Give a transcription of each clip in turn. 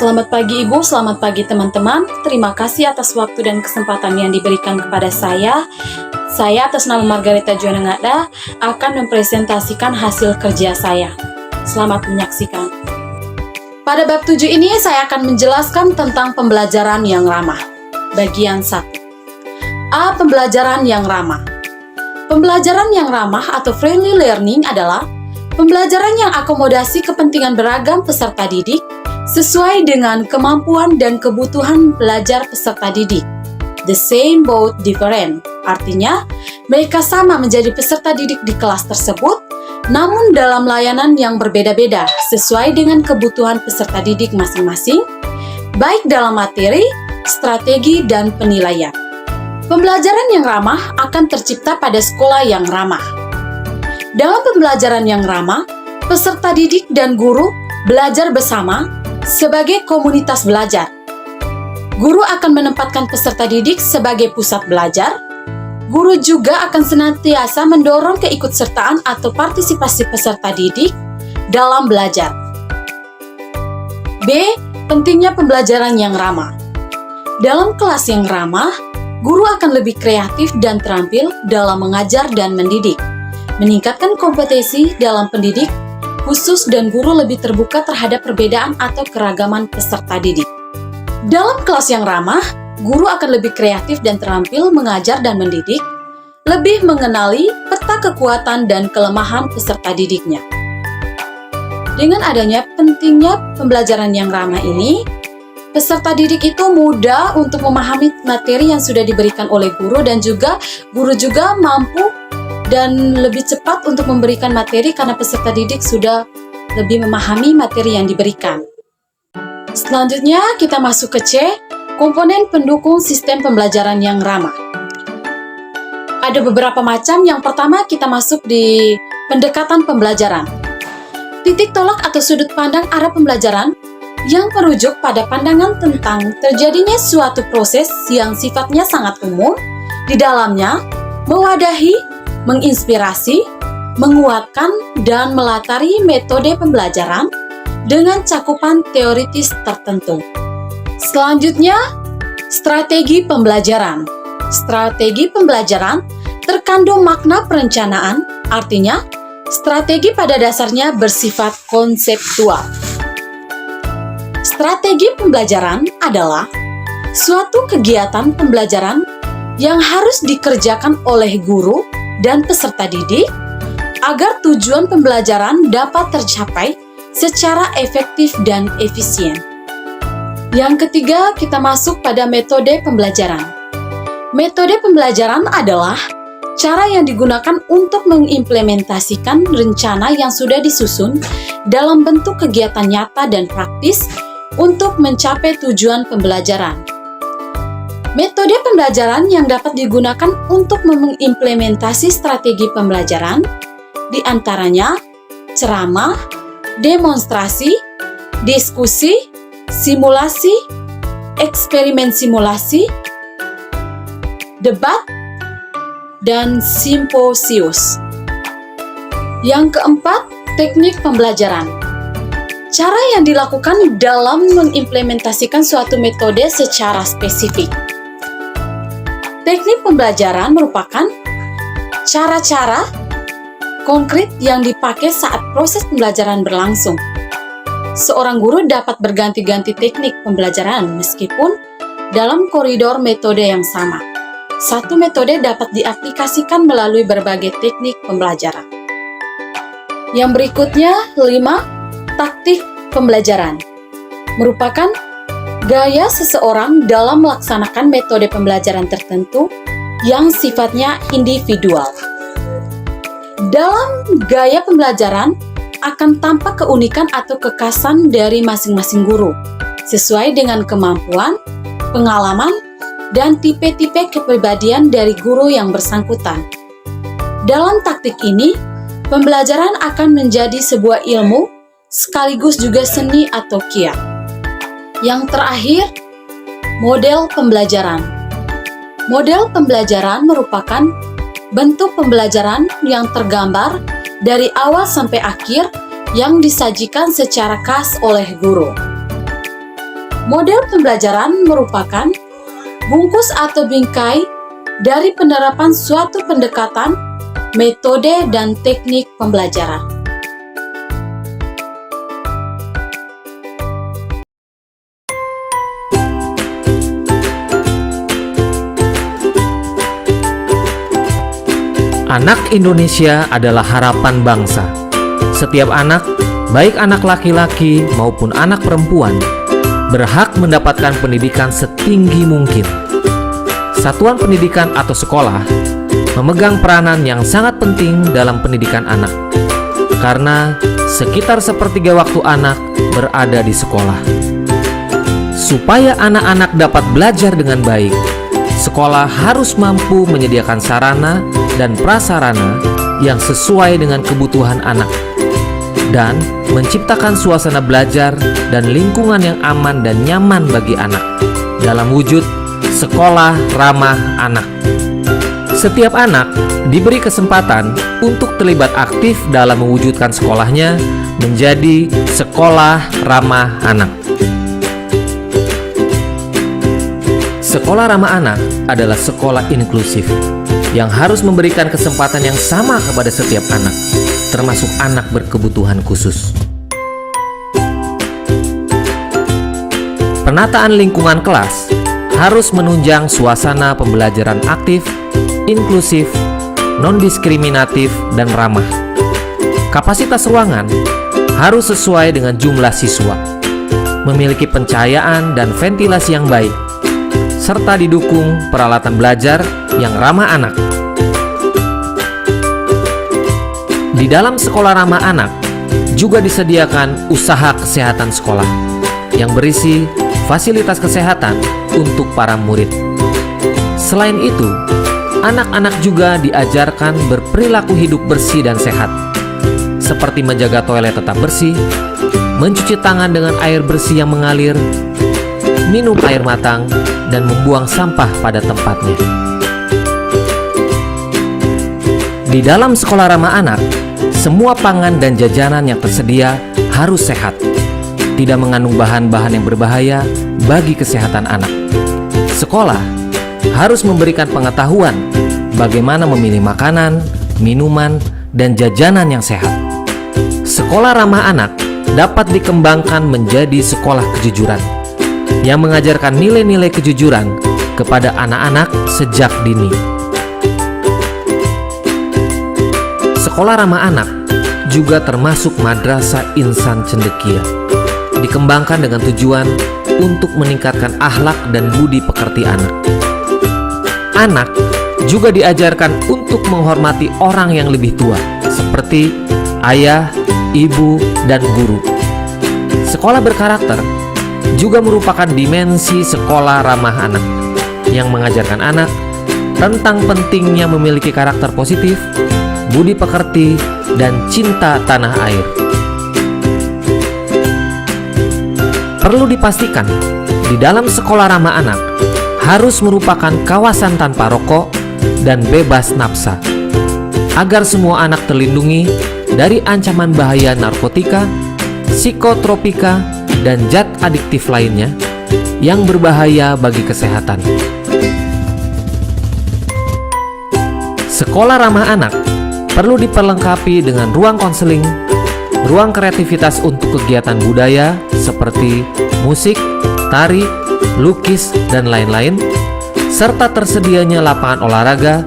Selamat pagi Ibu, selamat pagi teman-teman. Terima kasih atas waktu dan kesempatan yang diberikan kepada saya. Saya atas nama Margareta Juana Ngada akan mempresentasikan hasil kerja saya. Selamat menyaksikan. Pada bab 7 ini saya akan menjelaskan tentang pembelajaran yang ramah. Bagian 1. A. Pembelajaran yang ramah. Pembelajaran yang ramah atau friendly learning adalah pembelajaran yang akomodasi kepentingan beragam peserta didik sesuai dengan kemampuan dan kebutuhan belajar peserta didik. The same both different. Artinya, mereka sama menjadi peserta didik di kelas tersebut, namun dalam layanan yang berbeda-beda sesuai dengan kebutuhan peserta didik masing-masing, baik dalam materi, strategi, dan penilaian. Pembelajaran yang ramah akan tercipta pada sekolah yang ramah. Dalam pembelajaran yang ramah, peserta didik dan guru belajar bersama sebagai komunitas belajar. Guru akan menempatkan peserta didik sebagai pusat belajar. Guru juga akan senantiasa mendorong keikutsertaan atau partisipasi peserta didik dalam belajar. B. Pentingnya pembelajaran yang ramah. Dalam kelas yang ramah, guru akan lebih kreatif dan terampil dalam mengajar dan mendidik, meningkatkan kompetensi dalam pendidik, khusus dan guru lebih terbuka terhadap perbedaan atau keragaman peserta didik. Dalam kelas yang ramah, guru akan lebih kreatif dan terampil mengajar dan mendidik, lebih mengenali peta kekuatan dan kelemahan peserta didiknya. Dengan adanya pentingnya pembelajaran yang ramah ini, peserta didik itu mudah untuk memahami materi yang sudah diberikan oleh guru dan juga guru juga mampu dan lebih cepat untuk memberikan materi karena peserta didik sudah lebih memahami materi yang diberikan. Selanjutnya kita masuk ke C, komponen pendukung sistem pembelajaran yang ramah. Ada beberapa macam. Yang pertama kita masuk di pendekatan pembelajaran. Titik tolak atau sudut pandang arah pembelajaran yang merujuk pada pandangan tentang terjadinya suatu proses yang sifatnya sangat umum, di dalamnya mewadahi, menginspirasi, menguatkan, dan melatari metode pembelajaran dengan cakupan teoritis tertentu. Selanjutnya, strategi pembelajaran. Strategi pembelajaran terkandung makna perencanaan, artinya strategi pada dasarnya bersifat konseptual. Strategi pembelajaran adalah suatu kegiatan pembelajaran yang harus dikerjakan oleh guru dan peserta didik agar tujuan pembelajaran dapat tercapai secara efektif dan efisien. Yang ketiga, kita masuk pada metode pembelajaran. Metode pembelajaran adalah cara yang digunakan untuk mengimplementasikan rencana yang sudah disusun dalam bentuk kegiatan nyata dan praktis untuk mencapai tujuan pembelajaran. Metode pembelajaran yang dapat digunakan untuk mengimplementasi strategi pembelajaran diantaranya ceramah, demonstrasi, diskusi, simulasi, eksperimen simulasi, debat, dan simposius. Yang keempat, teknik pembelajaran. Cara yang dilakukan dalam mengimplementasikan suatu metode secara spesifik. Teknik pembelajaran merupakan cara-cara konkret yang dipakai saat proses pembelajaran berlangsung. Seorang guru dapat berganti-ganti teknik pembelajaran meskipun dalam koridor metode yang sama. Satu metode dapat diaplikasikan melalui berbagai teknik pembelajaran. Yang berikutnya, 5. Taktik pembelajaran. Merupakan gaya seseorang dalam melaksanakan metode pembelajaran tertentu yang sifatnya individual. Dalam gaya pembelajaran akan tampak keunikan atau kekhasan dari masing-masing guru, sesuai dengan kemampuan, pengalaman, dan tipe-tipe kepribadian dari guru yang bersangkutan. Dalam taktik ini, pembelajaran akan menjadi sebuah ilmu, sekaligus juga seni atau kiat. Yang terakhir, model pembelajaran. Model pembelajaran merupakan bentuk pembelajaran yang tergambar dari awal sampai akhir yang disajikan secara khas oleh guru. Model pembelajaran merupakan bungkus atau bingkai dari penerapan suatu pendekatan, metode, dan teknik pembelajaran. Anak Indonesia adalah harapan bangsa. Setiap anak, baik anak laki-laki maupun anak perempuan, berhak mendapatkan pendidikan setinggi mungkin. Satuan pendidikan atau sekolah memegang peranan yang sangat penting dalam pendidikan anak, karena sekitar sepertiga waktu anak berada di sekolah. Supaya anak-anak dapat belajar dengan baik, sekolah harus mampu menyediakan sarana dan prasarana yang sesuai dengan kebutuhan anak, dan menciptakan suasana belajar dan lingkungan yang aman dan nyaman bagi anak dalam wujud sekolah ramah anak. Setiap anak diberi kesempatan untuk terlibat aktif dalam mewujudkan sekolahnya menjadi sekolah ramah anak. Sekolah ramah anak adalah sekolah inklusif yang harus memberikan kesempatan yang sama kepada setiap anak, termasuk anak berkebutuhan khusus. Penataan lingkungan kelas harus menunjang suasana pembelajaran aktif, inklusif, non-diskriminatif, dan ramah. Kapasitas ruangan harus sesuai dengan jumlah siswa, memiliki pencahayaan dan ventilasi yang baik, serta didukung peralatan belajar yang ramah anak. Di dalam sekolah ramah anak juga disediakan usaha kesehatan sekolah yang berisi fasilitas kesehatan untuk para murid. Selain itu, anak-anak juga diajarkan berperilaku hidup bersih dan sehat, seperti menjaga toilet tetap bersih, mencuci tangan dengan air bersih yang mengalir, minum air matang, dan membuang sampah pada tempatnya. Di dalam sekolah ramah anak, semua pangan dan jajanan yang tersedia harus sehat, tidak mengandung bahan-bahan yang berbahaya bagi kesehatan anak. Sekolah harus memberikan pengetahuan bagaimana memilih makanan, minuman, dan jajanan yang sehat. Sekolah ramah anak dapat dikembangkan menjadi sekolah kejujuran yang mengajarkan nilai-nilai kejujuran kepada anak-anak sejak dini. Sekolah ramah anak juga termasuk Madrasah Insan Cendekia, dikembangkan dengan tujuan untuk meningkatkan akhlak dan budi pekerti anak. Anak juga diajarkan untuk menghormati orang yang lebih tua, seperti ayah, ibu, dan guru. Sekolah berkarakter juga merupakan dimensi sekolah ramah anak yang mengajarkan anak tentang pentingnya memiliki karakter positif, budi pekerti, dan cinta tanah air. Perlu dipastikan, di dalam sekolah ramah anak harus merupakan kawasan tanpa rokok dan bebas nafsa, agar semua anak terlindungi dari ancaman bahaya narkotika, psikotropika, dan zat adiktif lainnya yang berbahaya bagi kesehatan. Sekolah ramah anak perlu diperlengkapi dengan ruang konseling, ruang kreativitas untuk kegiatan budaya seperti musik, tari, lukis, dan lain-lain, serta tersedianya lapangan olahraga,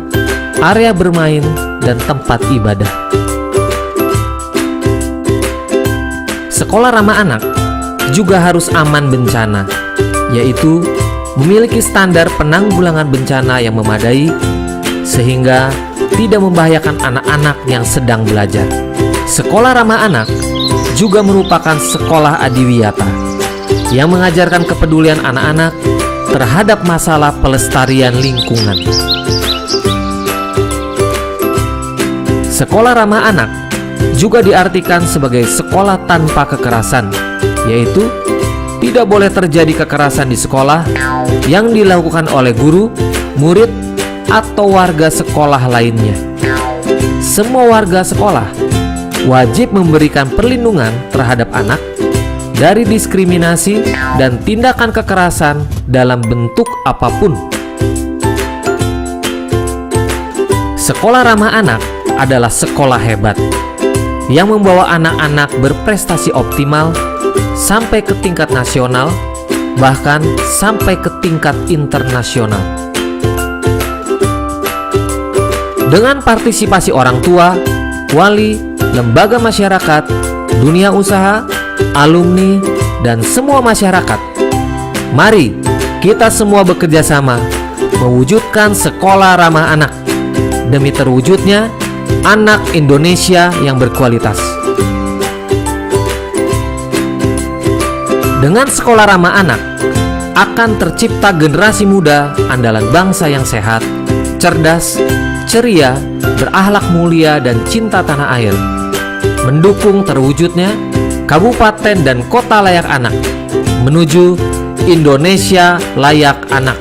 area bermain, dan tempat ibadah. Sekolah ramah anak juga harus aman bencana, yaitu memiliki standar penanggulangan bencana yang memadai sehingga tidak membahayakan anak-anak yang sedang belajar. Sekolah ramah anak juga merupakan sekolah adiwiyata yang mengajarkan kepedulian anak-anak terhadap masalah pelestarian lingkungan. Sekolah ramah anak juga diartikan sebagai sekolah tanpa kekerasan, yaitu tidak boleh terjadi kekerasan di sekolah yang dilakukan oleh guru, murid, atau warga sekolah lainnya. Semua warga sekolah wajib memberikan perlindungan terhadap anak dari diskriminasi dan tindakan kekerasan dalam bentuk apapun. Sekolah ramah anak adalah sekolah hebat yang membawa anak-anak berprestasi optimal sampai ke tingkat nasional, bahkan sampai ke tingkat internasional. Dengan partisipasi orang tua, wali, lembaga masyarakat, dunia usaha, alumni, dan semua masyarakat, mari kita semua bekerja sama mewujudkan sekolah ramah anak demi terwujudnya anak Indonesia yang berkualitas. Dengan sekolah ramah anak, akan tercipta generasi muda andalan bangsa yang sehat, cerdas, ceria, berakhlak mulia, dan cinta tanah air, mendukung terwujudnya kabupaten dan kota layak anak, menuju Indonesia layak anak.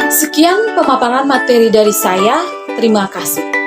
Sekian pemaparan materi dari saya. Terima kasih.